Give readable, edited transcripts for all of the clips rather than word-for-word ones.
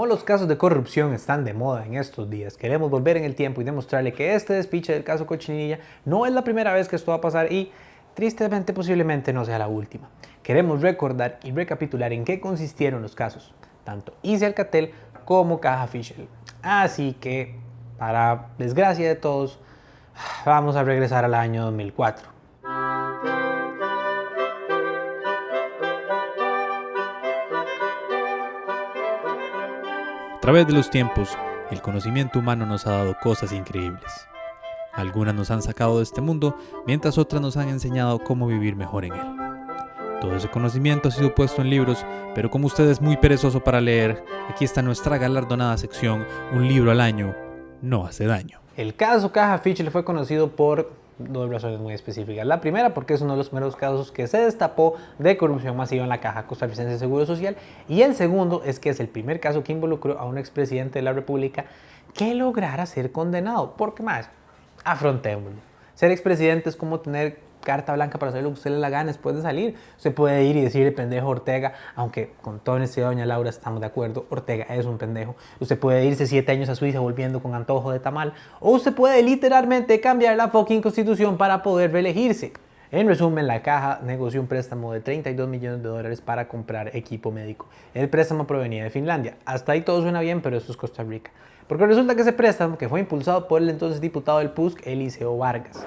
Como los casos de corrupción están de moda en estos días, queremos volver en el tiempo y demostrarle que este despiche del caso Cochinilla no es la primera vez que esto va a pasar y, tristemente, posiblemente no sea la última. Queremos recordar y recapitular en qué consistieron los casos, tanto ICE Alcatel como Caja Fischel. Así que, para desgracia de todos, vamos a regresar al año 2004. A través de los tiempos, el conocimiento humano nos ha dado cosas increíbles. Algunas nos han sacado de este mundo, mientras otras nos han enseñado cómo vivir mejor en él. Todo ese conocimiento ha sido puesto en libros, pero como usted es muy perezoso para leer, aquí está nuestra galardonada sección, un libro al año no hace daño. El caso Caja Fischel fue conocido por dos razones muy específicas. La primera, porque es uno de los primeros casos que se destapó de corrupción masiva en la Caja Costarricense de Seguro Social. Y el segundo es que es el primer caso que involucró a un expresidente de la República que lograra ser condenado. Porque más, afrontémoslo. Ser expresidente es como tener carta blanca para hacer lo que usted le la gana después de salir. Usted puede ir y decirle pendejo a Ortega, aunque con toda honestidad, doña Laura, estamos de acuerdo, Ortega es un pendejo. Usted puede irse 7 años a Suiza volviendo con antojo de tamal, o usted puede literalmente cambiar la fucking constitución para poder reelegirse. En resumen, la Caja negoció un préstamo de $32 millones para comprar equipo médico. El préstamo provenía de Finlandia. Hasta ahí todo suena bien, pero esto es Costa Rica. Porque resulta que ese préstamo, que fue impulsado por el entonces diputado del PUSC, Eliseo Vargas,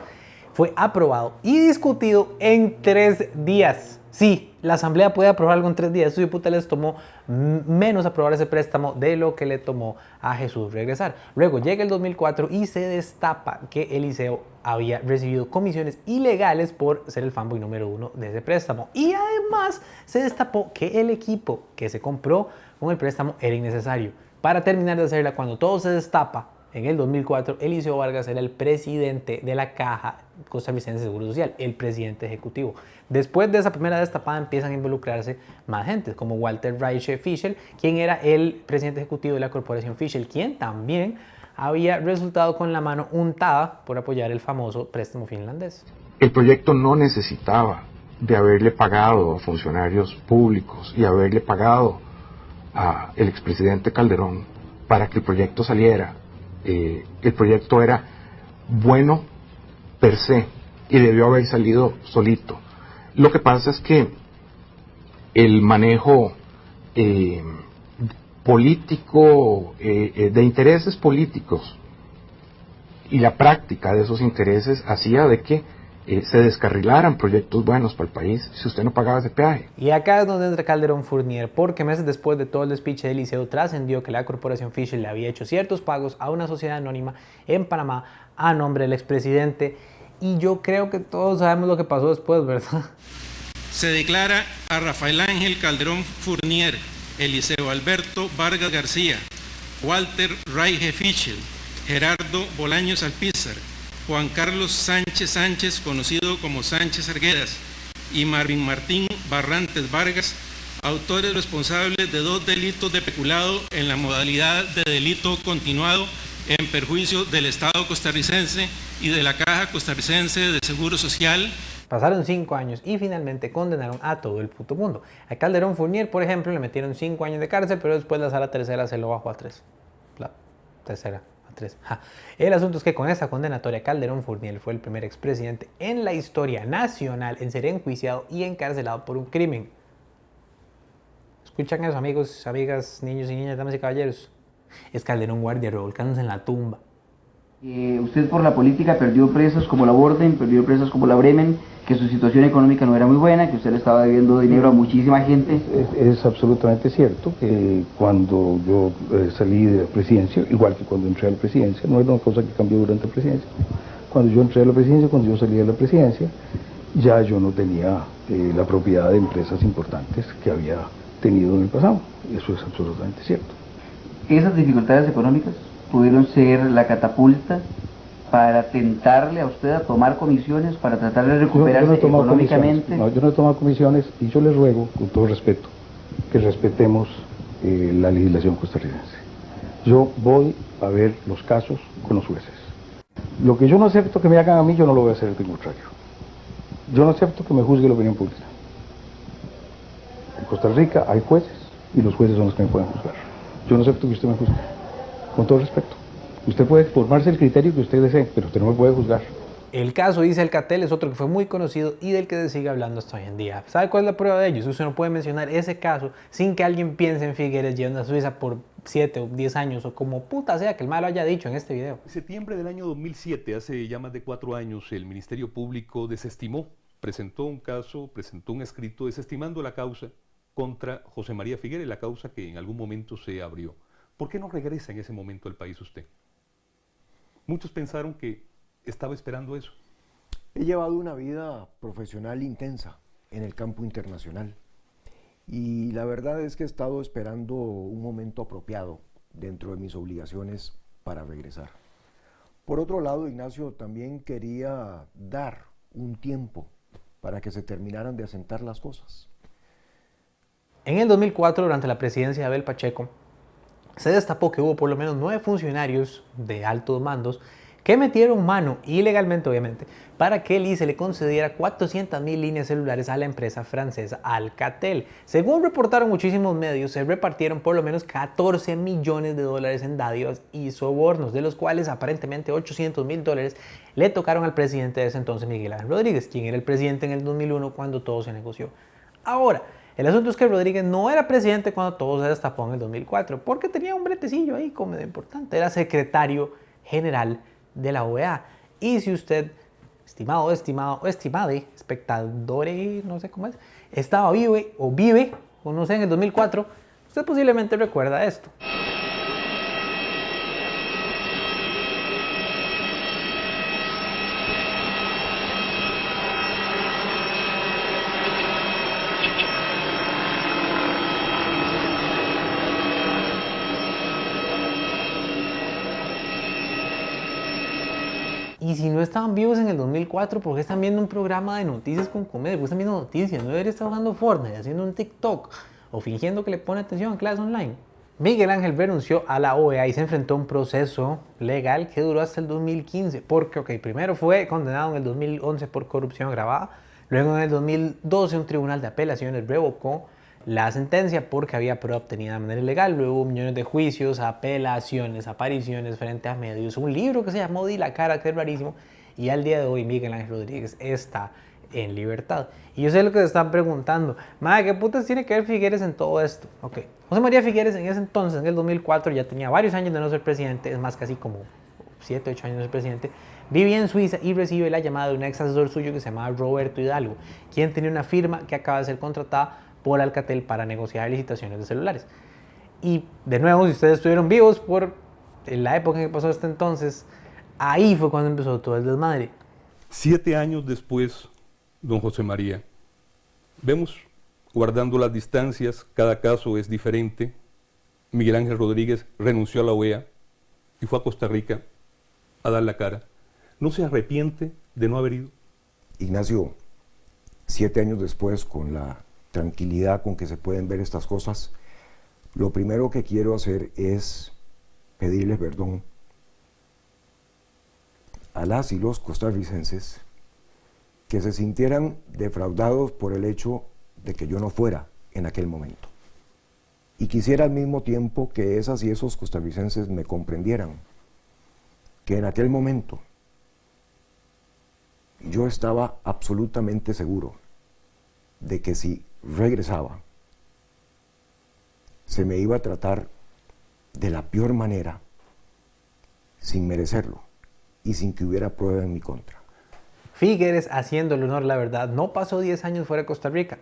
fue aprobado y discutido en 3 días. Sí, la asamblea puede aprobar algo en 3 días. A estos diputados les tomó menos aprobar ese préstamo de lo que le tomó a Jesús regresar. Luego llega el 2004 y se destapa que Eliseo había recibido comisiones ilegales por ser el fanboy número 1 de ese préstamo. Y además se destapó que el equipo que se compró con el préstamo era innecesario. Para terminar de hacerla, cuando todo se destapa, en el 2004, Eliseo Vargas era el presidente de la Caja Costarricense de Seguro Social, el presidente ejecutivo. Después de esa primera destapada empiezan a involucrarse más gente, como Walter Reich Fischel, quien era el presidente ejecutivo de la corporación Fischel, quien también había resultado con la mano untada por apoyar el famoso préstamo finlandés. El proyecto no necesitaba de haberle pagado a funcionarios públicos y haberle pagado al expresidente Calderón para que el proyecto saliera. El proyecto era bueno per se y debió haber salido solito. Lo que pasa es que el manejo político de intereses políticos y la práctica de esos intereses hacía de que se descarrilaran proyectos buenos para el país si usted no pagaba ese peaje. Y acá es donde entra Calderón Fournier, porque meses después de todo el despiche de Eliseo trascendió que la corporación Fischel le había hecho ciertos pagos a una sociedad anónima en Panamá a nombre del expresidente, y yo creo que todos sabemos lo que pasó después, ¿verdad? Se declara a Rafael Ángel Calderón Fournier, Eliseo Alberto Vargas García, Walter Reich Fischel, Gerardo Bolaños Alpizar, Juan Carlos Sánchez Sánchez, conocido como Sánchez Arguedas, y Marvin Martín Barrantes Vargas, autores responsables de 2 delitos de peculado en la modalidad de delito continuado en perjuicio del Estado costarricense y de la Caja Costarricense de Seguro Social. Pasaron 5 años y finalmente condenaron a todo el puto mundo. A Calderón Fournier, por ejemplo, le metieron 5 años de cárcel, pero después la sala tercera se lo bajó a 3. La tercera. El asunto es que con esa condenatoria Calderón Fournier fue el primer expresidente en la historia nacional en ser enjuiciado y encarcelado por un crimen. ¿Escuchan eso, amigos, amigas, niños y niñas, damas y caballeros? Es Calderón Guardia revolcándose en la tumba. Usted por la política perdió presas como la Borden, perdió presas como la Bremen, que su situación económica no era muy buena, que usted le estaba debiendo dinero a muchísima gente. Es absolutamente cierto que cuando yo salí de la presidencia, igual que cuando entré a la presidencia, no es una cosa que cambió durante la presidencia. Cuando yo entré a la presidencia, cuando yo salí de la presidencia, ya yo no tenía la propiedad de empresas importantes que había tenido en el pasado. Eso es absolutamente cierto. ¿Esas dificultades económicas pudieron ser la catapulta para tentarle a usted a tomar comisiones, para tratar de recuperarse económicamente? No, yo no he tomado comisiones y yo les ruego, con todo respeto, que respetemos la legislación costarricense. Yo voy a ver los casos con los jueces. Lo que yo no acepto que me hagan a mí, yo no lo voy a hacer de contrario. Yo no acepto que me juzgue la opinión pública. En Costa Rica hay jueces y los jueces son los que me pueden juzgar. Yo no acepto que usted me juzgue, con todo respeto. Usted puede formarse el criterio que usted desee, pero usted no me puede juzgar. El caso Isa Alcatel es otro que fue muy conocido y del que se sigue hablando hasta hoy en día. ¿Sabe cuál es la prueba de ello? Usted no puede mencionar ese caso sin que alguien piense en Figueres yendo a Suiza por 7 o 10 años o como puta sea que el mal lo haya dicho en este video. En septiembre del año 2007, hace ya más de 4 años, el Ministerio Público desestimó, presentó un escrito desestimando la causa contra José María Figueres, la causa que en algún momento se abrió. ¿Por qué no regresa en ese momento al país usted? Muchos pensaron que estaba esperando eso. He llevado una vida profesional intensa en el campo internacional y la verdad es que he estado esperando un momento apropiado dentro de mis obligaciones para regresar. Por otro lado, Ignacio, también quería dar un tiempo para que se terminaran de asentar las cosas. En el 2004, durante la presidencia de Abel Pacheco, se destapó que hubo por lo menos 9 funcionarios de altos mandos que metieron mano, ilegalmente obviamente, para que el ICE le concediera 400,000 líneas celulares a la empresa francesa Alcatel. Según reportaron muchísimos medios, se repartieron por lo menos 14 millones de dólares en dádivas y sobornos, de los cuales aparentemente 800,000 dólares le tocaron al presidente de ese entonces, Miguel Ángel Rodríguez, quien era el presidente en el 2001 cuando todo se negoció. Ahora, el asunto es que Rodríguez no era presidente cuando todo se destapó en el 2004, porque tenía un bretecillo ahí como de importante, era secretario general de la OEA. Y si usted, estimado, estimade, espectadores, no sé cómo es, estaba vive, o no sé, en el 2004, usted posiblemente recuerda esto. Y si no estaban vivos en el 2004, ¿por qué están viendo un programa de noticias con comedia? ¿Por qué están viendo noticias? ¿No debería estar jugando Fortnite, haciendo un TikTok o fingiendo que le pone atención a clases online? Miguel Ángel renunció a la OEA y se enfrentó a un proceso legal que duró hasta el 2015. Porque, primero fue condenado en el 2011 por corrupción agravada. Luego en el 2012 un tribunal de apelaciones revocó la sentencia porque había prueba obtenida de manera ilegal. Luego hubo millones de juicios, apelaciones, apariciones frente a medios. Un libro que se llamó Di la cara, que es rarísimo. Y al día de hoy Miguel Ángel Rodríguez está en libertad. Y yo sé lo que se están preguntando. Madre, ¿qué putas tiene que ver Figueres en todo esto? Ok. José María Figueres en ese entonces, en el 2004, ya tenía varios años de no ser presidente. Es más, casi como 7, 8 años de ser presidente. Vivía en Suiza y recibe la llamada de un ex asesor suyo que se llamaba Roberto Hidalgo, quien tenía una firma que acaba de ser contratada por Alcatel para negociar licitaciones de celulares. Y de nuevo, si ustedes estuvieron vivos por la época en que pasó este entonces, ahí fue cuando empezó todo el desmadre. 7 años después, don José María, vemos, guardando las distancias, cada caso es diferente. Miguel Ángel Rodríguez renunció a la OEA y fue a Costa Rica a dar la cara. ¿No se arrepiente de no haber ido? Ignacio, 7 años después, con la tranquilidad con que se pueden ver estas cosas, lo primero que quiero hacer es pedirles perdón a las y los costarricenses que se sintieran defraudados por el hecho de que yo no fuera en aquel momento. Y quisiera al mismo tiempo que esas y esos costarricenses me comprendieran que en aquel momento yo estaba absolutamente seguro de que si regresaba, se me iba a tratar de la peor manera, sin merecerlo y sin que hubiera prueba en mi contra. Figueres, haciendo el honor, la verdad, no pasó 10 años fuera de Costa Rica.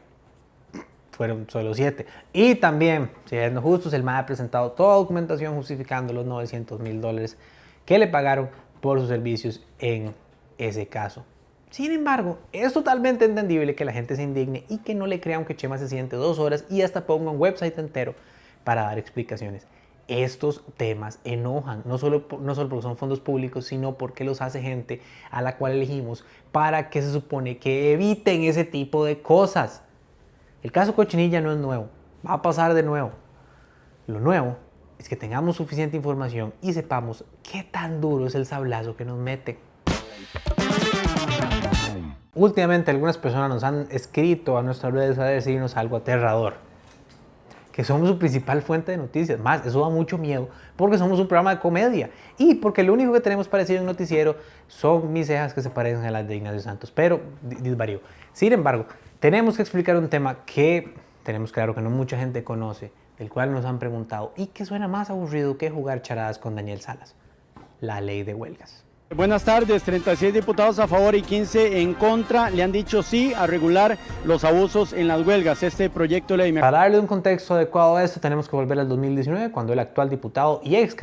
Fueron solo 7. Y también, siendo justos, el MAE ha presentado toda documentación justificando los 900,000 dólares que le pagaron por sus servicios en ese caso. Sin embargo, es totalmente entendible que la gente se indigne y que no le crea, aunque Chema se siente 2 horas y hasta ponga un website entero para dar explicaciones. Estos temas enojan, no solo porque son fondos públicos, sino porque los hace gente a la cual elegimos para que se supone que eviten ese tipo de cosas. El caso Cochinilla no es nuevo, va a pasar de nuevo. Lo nuevo es que tengamos suficiente información y sepamos qué tan duro es el sablazo que nos mete. Últimamente algunas personas nos han escrito a nuestras redes a decirnos algo aterrador. que somos su principal fuente de noticias. Más, eso da mucho miedo porque somos un programa de comedia y porque lo único que tenemos parecido en noticiero son mis cejas que se parecen a las de Ignacio Santos, pero disvarío. Sin embargo, tenemos que explicar un tema que tenemos claro que no mucha gente conoce, del cual nos han preguntado y que suena más aburrido que jugar charadas con Daniel Salas: la ley de huelgas. Buenas tardes, 36 diputados a favor y 15 en contra le han dicho sí a regular los abusos en las huelgas. Este proyecto de ley... Para darle un contexto adecuado a esto, tenemos que volver al 2019, cuando el actual diputado y ex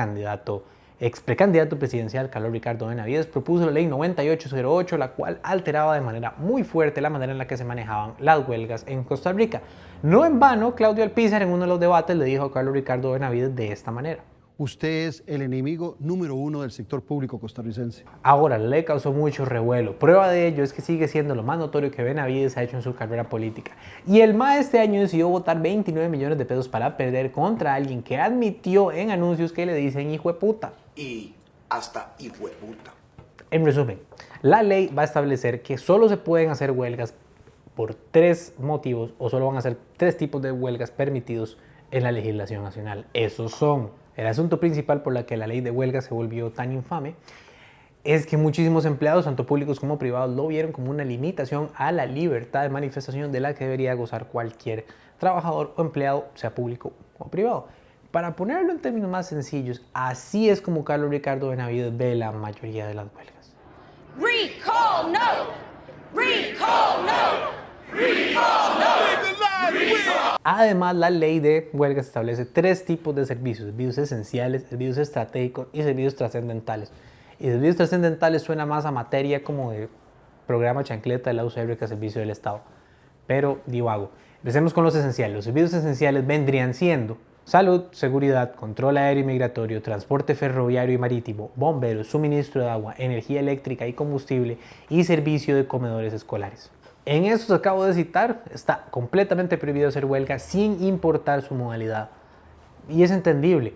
precandidato presidencial, Carlos Ricardo Benavides, propuso la ley 9808, la cual alteraba de manera muy fuerte la manera en la que se manejaban las huelgas en Costa Rica. No en vano, Claudio Alpizar en uno de los debates le dijo a Carlos Ricardo Benavides de esta manera: usted es el enemigo número 1 del sector público costarricense. Ahora, la ley causó mucho revuelo. Prueba de ello es que sigue siendo lo más notorio que Benavides ha hecho en su carrera política. Y el MAE este año decidió votar 29 millones de pesos para perder contra alguien que admitió en anuncios que le dicen hijo de puta. Y hasta hijo de puta. En resumen, la ley va a establecer que solo se pueden hacer huelgas por 3 motivos, o solo van a ser 3 tipos de huelgas permitidos en la legislación nacional. Esos son: el asunto principal por la que la ley de huelga se volvió tan infame es que muchísimos empleados, tanto públicos como privados, lo vieron como una limitación a la libertad de manifestación de la que debería gozar cualquier trabajador o empleado, sea público o privado. Para ponerlo en términos más sencillos, así es como Carlos Ricardo Benavides ve la mayoría de las huelgas. Recall no! Recall no! Además, la ley de huelgas establece 3 tipos de servicios: servicios esenciales, servicios estratégicos y servicios trascendentales. Y servicios trascendentales suena más a materia como de programa chancleta de la UCR que a servicio del Estado. Pero divago. Empecemos con los esenciales. Los servicios esenciales vendrían siendo salud, seguridad, control aéreo y migratorio, transporte ferroviario y marítimo, bomberos, suministro de agua, energía eléctrica y combustible y servicio de comedores escolares. En estos que acabo de citar, está completamente prohibido hacer huelga sin importar su modalidad. Y es entendible.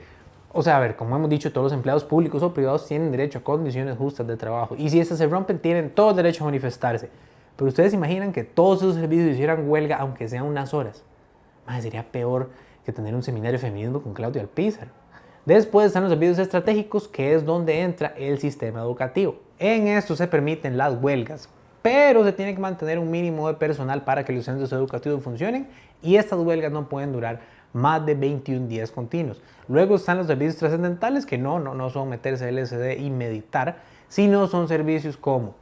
O sea, a ver, como hemos dicho, todos los empleados públicos o privados tienen derecho a condiciones justas de trabajo. Y si estas se rompen, tienen todo el derecho a manifestarse. Pero ustedes imaginan que todos esos servicios hicieran huelga, aunque sean unas horas. Madre, sería peor que tener un seminario de feminismo con Claudio Alpizar. Después están los servicios estratégicos, que es donde entra el sistema educativo. En esto se permiten las huelgas, pero se tiene que mantener un mínimo de personal para que los centros educativos funcionen, y estas huelgas no pueden durar más de 21 días continuos. Luego están los servicios trascendentales, que no son meterse LSD y meditar, sino son servicios como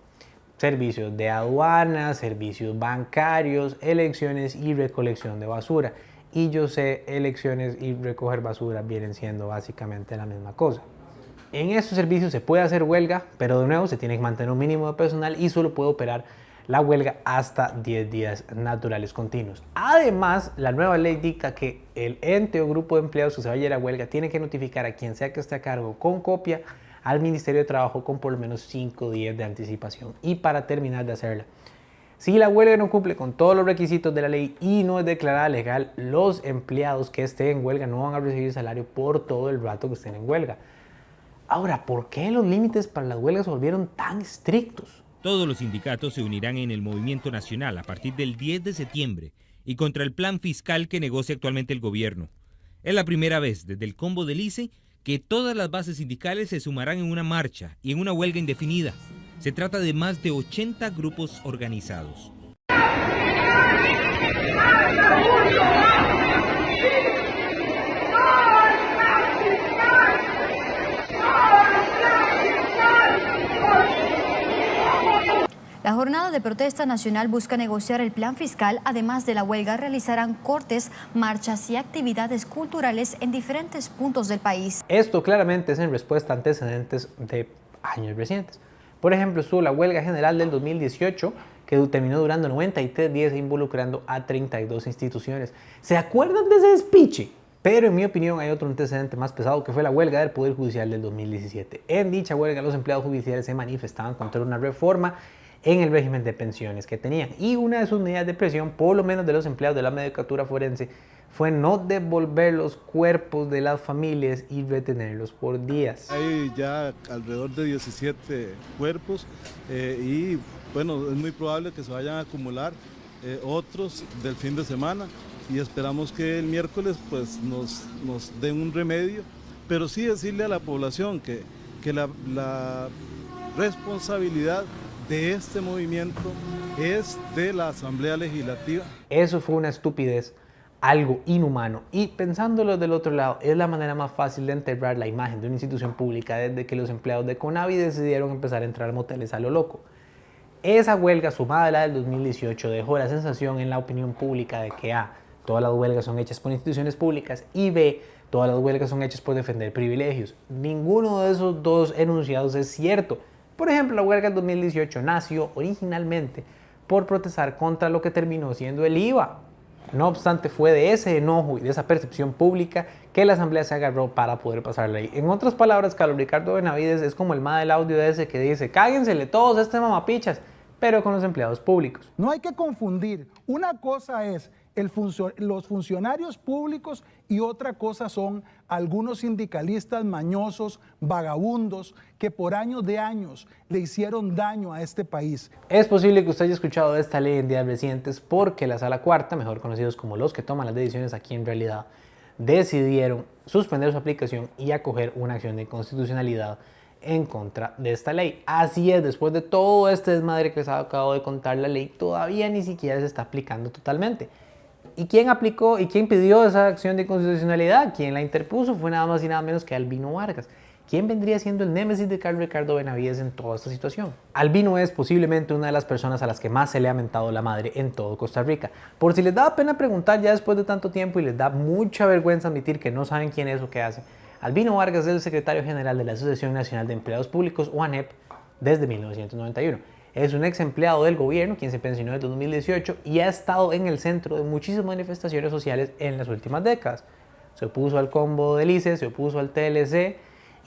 servicios de aduana, servicios bancarios, elecciones y recolección de basura. Y yo sé, elecciones y recoger basura vienen siendo básicamente la misma cosa. En estos servicios se puede hacer huelga, pero de nuevo se tiene que mantener un mínimo de personal y solo puede operar la huelga hasta 10 días naturales continuos. Además, la nueva ley dicta que el ente o grupo de empleados que se vaya a ir a huelga tiene que notificar a quien sea que esté a cargo con copia al Ministerio de Trabajo con por lo menos 5 días de anticipación. Y para terminar de hacerla, si la huelga no cumple con todos los requisitos de la ley y no es declarada legal, los empleados que estén en huelga no van a recibir salario por todo el rato que estén en huelga. Ahora, ¿por qué los límites para las huelgas se volvieron tan estrictos? Todos los sindicatos se unirán en el movimiento nacional a partir del 10 de septiembre y contra el plan fiscal que negocia actualmente el gobierno. Es la primera vez desde el combo del ICE que todas las bases sindicales se sumarán en una marcha y en una huelga indefinida. Se trata de más de 80 grupos organizados. La jornada de protesta nacional busca negociar el plan fiscal. Además de la huelga, realizarán cortes, marchas y actividades culturales en diferentes puntos del país. Esto claramente es en respuesta a antecedentes de años recientes. Por ejemplo, estuvo la huelga general del 2018, que terminó durando 93 días e involucrando a 32 instituciones. ¿Se acuerdan de ese despiche? Pero en mi opinión hay otro antecedente más pesado, que fue la huelga del Poder Judicial del 2017. En dicha huelga, los empleados judiciales se manifestaban contra una reforma en el régimen de pensiones que tenían. Y una de sus medidas de presión, por lo menos de los empleados de la Medicatura Forense, fue no devolver los cuerpos de las familias y retenerlos por días. Hay ya alrededor de 17 cuerpos y bueno, es muy probable que se vayan a acumular otros del fin de semana. y esperamos que el miércoles pues nos den un remedio, pero sí decirle a la población que la responsabilidad de este movimiento es de la Asamblea Legislativa. Eso fue una estupidez, algo inhumano, y pensándolo del otro lado, es la manera más fácil de enterrar la imagen de una institución pública desde que los empleados de Conavi decidieron empezar a entrar a moteles a lo loco. Esa huelga, sumada a la del 2018, dejó la sensación en la opinión pública de que A, todas las huelgas son hechas por instituciones públicas, y B, todas las huelgas son hechas por defender privilegios. Ninguno de esos dos enunciados es cierto. Por ejemplo, la huelga del 2018 nació originalmente por protestar contra lo que terminó siendo el IVA. No obstante, fue de ese enojo y de esa percepción pública que la Asamblea se agarró para poder pasar la ley. En otras palabras, Carlos Ricardo Benavides es como el ma del audio de ese que dice: cáguensele todos a este mamapichas, pero con los empleados públicos. No hay que confundir. Una cosa es los funcionarios públicos y otra cosa son algunos sindicalistas mañosos, vagabundos, que por años de años le hicieron daño a este país. Es posible que usted haya escuchado de esta ley en días recientes porque la Sala Cuarta, mejor conocidos como los que toman las decisiones aquí en realidad, decidieron suspender su aplicación y acoger una acción de inconstitucionalidad en contra de esta ley. Así es, después de todo este desmadre que les acabo de contar, la ley todavía ni siquiera se está aplicando totalmente. ¿Y quién aplicó y quién pidió esa acción de inconstitucionalidad? Quien la interpuso fue nada más y nada menos que Albino Vargas. ¿Quién vendría siendo el némesis de Carlos Ricardo Benavides en toda esta situación? Albino es posiblemente una de las personas a las que más se le ha mentado la madre en todo Costa Rica. Por si les da pena preguntar ya después de tanto tiempo y les da mucha vergüenza admitir que no saben quién es o qué hace, Albino Vargas es el secretario general de la Asociación Nacional de Empleados Públicos, o ANEP, desde 1991. Es un ex empleado del gobierno, quien se pensionó desde 2018 y ha estado en el centro de muchísimas manifestaciones sociales en las últimas décadas. Se opuso al combo del ICE, se opuso al TLC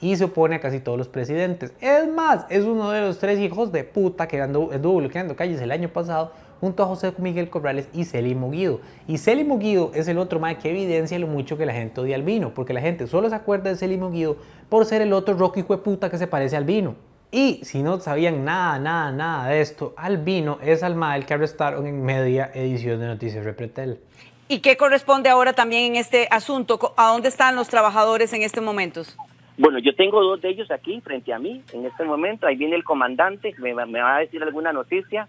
y se opone a casi todos los presidentes. Es más, es uno de los 3 hijos de puta que anduvo bloqueando calles el año pasado junto a José Miguel Corrales y Célimo Guido. Y Célimo Guido es el otro mae que evidencia lo mucho que la gente odia al Albino, porque la gente solo se acuerda de Célimo Guido por ser el otro Rocky hijo de puta que se parece al Albino. Y si no sabían nada de esto, Albino es al mae que arrestaron en media edición de Noticias Repretel. ¿Y qué corresponde ahora también en este asunto? ¿A dónde están los trabajadores en estos momentos? Bueno, yo tengo 2 de ellos aquí frente a mí en este momento. Ahí viene el comandante, me va a decir alguna noticia.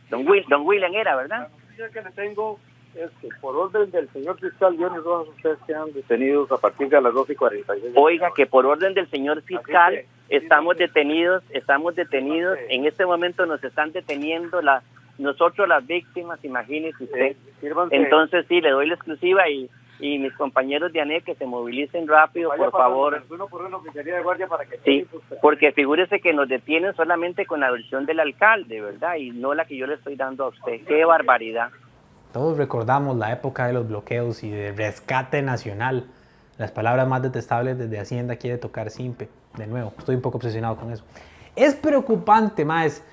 Don William era, ¿verdad? La noticia que le tengo es que por orden del señor fiscal Johnny Rojas, ustedes quedan detenidos a partir de las 12:46. Oiga, que por orden del señor fiscal estamos detenidos. En este momento nos están deteniendo nosotros las víctimas, imagínese usted. Entonces sí, le doy la exclusiva y mis compañeros de ANEP que se movilicen rápido, por favor. Uno por uno, oficialía de guardia para que... Sí, porque figúrese que nos detienen solamente con la versión del alcalde, ¿verdad? Y no la que yo le estoy dando a usted. ¡Qué barbaridad! Todos recordamos la época de los bloqueos y de rescate nacional. Las palabras más detestables desde Hacienda quiere tocar Simpe. De nuevo, estoy un poco obsesionado con eso. Es preocupante, más.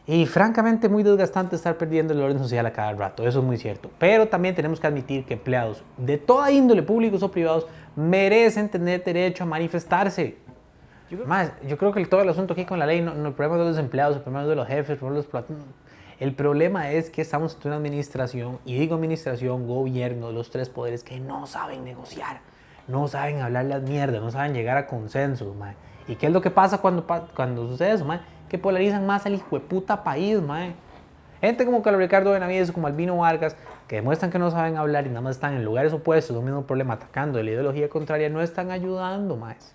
Y francamente muy desgastante estar perdiendo el orden social a cada rato, eso es muy cierto. Pero también tenemos que admitir que empleados de toda índole, públicos o privados, merecen tener derecho a manifestarse. Yo creo que todo el asunto aquí con la ley, no el problema de los empleados, el problema de los jefes, el problema es que estamos en una administración, y digo administración, gobierno, los 3 poderes que no saben negociar, no saben hablar las mierdas, no saben llegar a consensos. ¿Y qué es lo que pasa cuando sucede eso? Que polarizan más al hijo de puta país, mae. Gente como Carlos Ricardo Benavides, como Albino Vargas, que demuestran que no saben hablar y nada más están en lugares opuestos, un mismo problema, atacando de la ideología contraria, no están ayudando, más.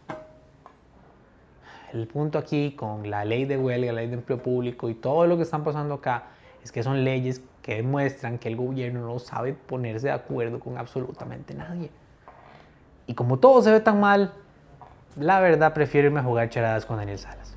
El punto aquí con la ley de huelga, la ley de empleo público y todo lo que están pasando acá, es que son leyes que demuestran que el gobierno no sabe ponerse de acuerdo con absolutamente nadie. Y como todo se ve tan mal, la verdad prefiero irme a jugar charadas con Daniel Salas.